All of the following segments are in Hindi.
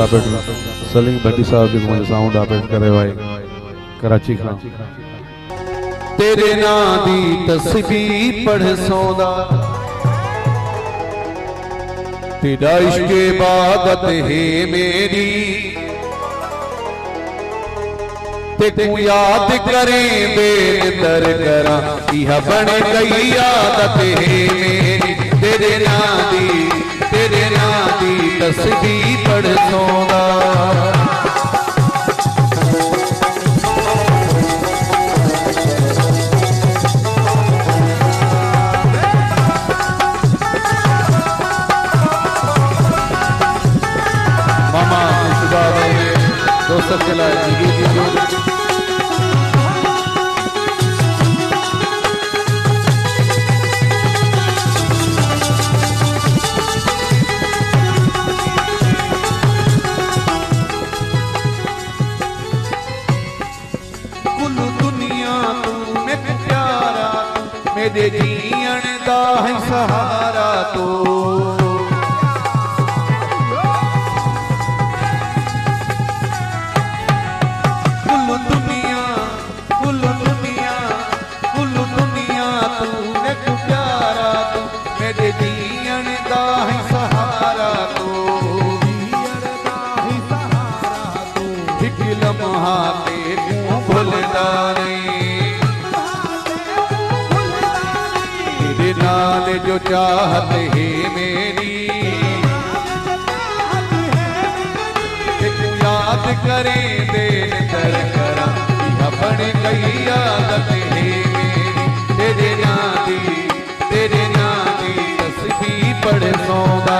सलीम भट्टी साहब जी मुझे साउंड ऑपरेट करे भाई कराची खां तेरे ना दी तस्बीह पढ़ सौदा तेरा इश्क इबादत है मेरी ते याद करें बेनदर करा यह बन गई आदत है मेरी तेरे ना दी तस्बीह पढ़ सौदा मामा दोस्त के लाए मेरे जीवन दा है सहारा तो कुल दुनिया तू एक प्यारा तू मेरे जीवन दा है सहारा तो एक लम्हा ते तू भुलदा नहीं नाल जो चाहत है मेरी तू याद करे देन दर करा यह बन गई आदत है मेरी तेरे ना दी तस्बीह पढ़ सौदा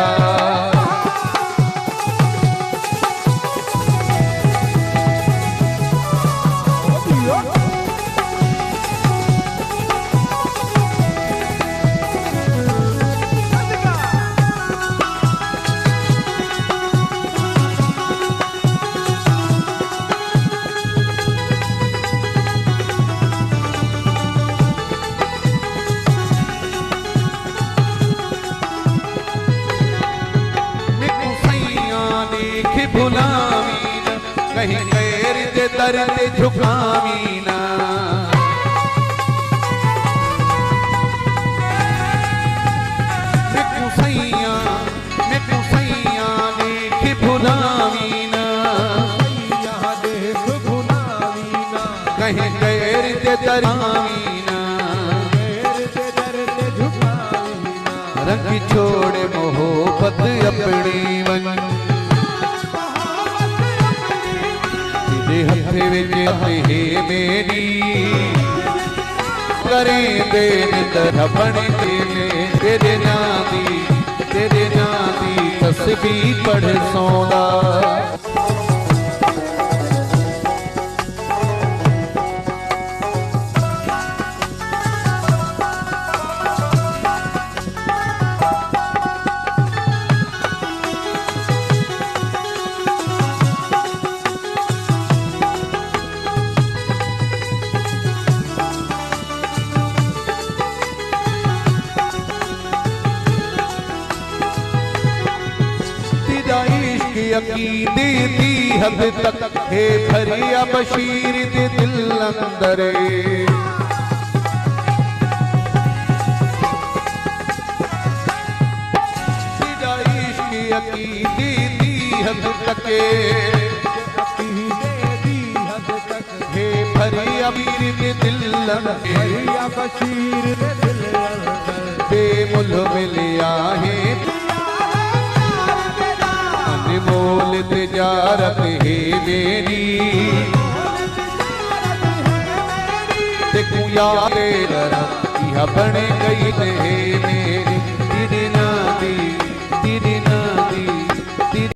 भुलावी ना कहीं गैर दे दर ते झुकावी ना मैं कुसैया देख भुलावी ना कहीं गैर दे दरावी ना रंग छोड़ मोहब्बत अपनी वन हथे विच है मेरी करे देन दर बन के तेरे ना दी तस्बीह पढ़ सौदा अकीदे दी हद तक है भरिया बशीर दे दिल अंदर तेरा इश्क अकीदे दी हद तक है भरिया बशीर दे दिल अंदर बेमुल मिलिया है मोल तिजारत है मेरी देखूं याद यह बन गई है मेरी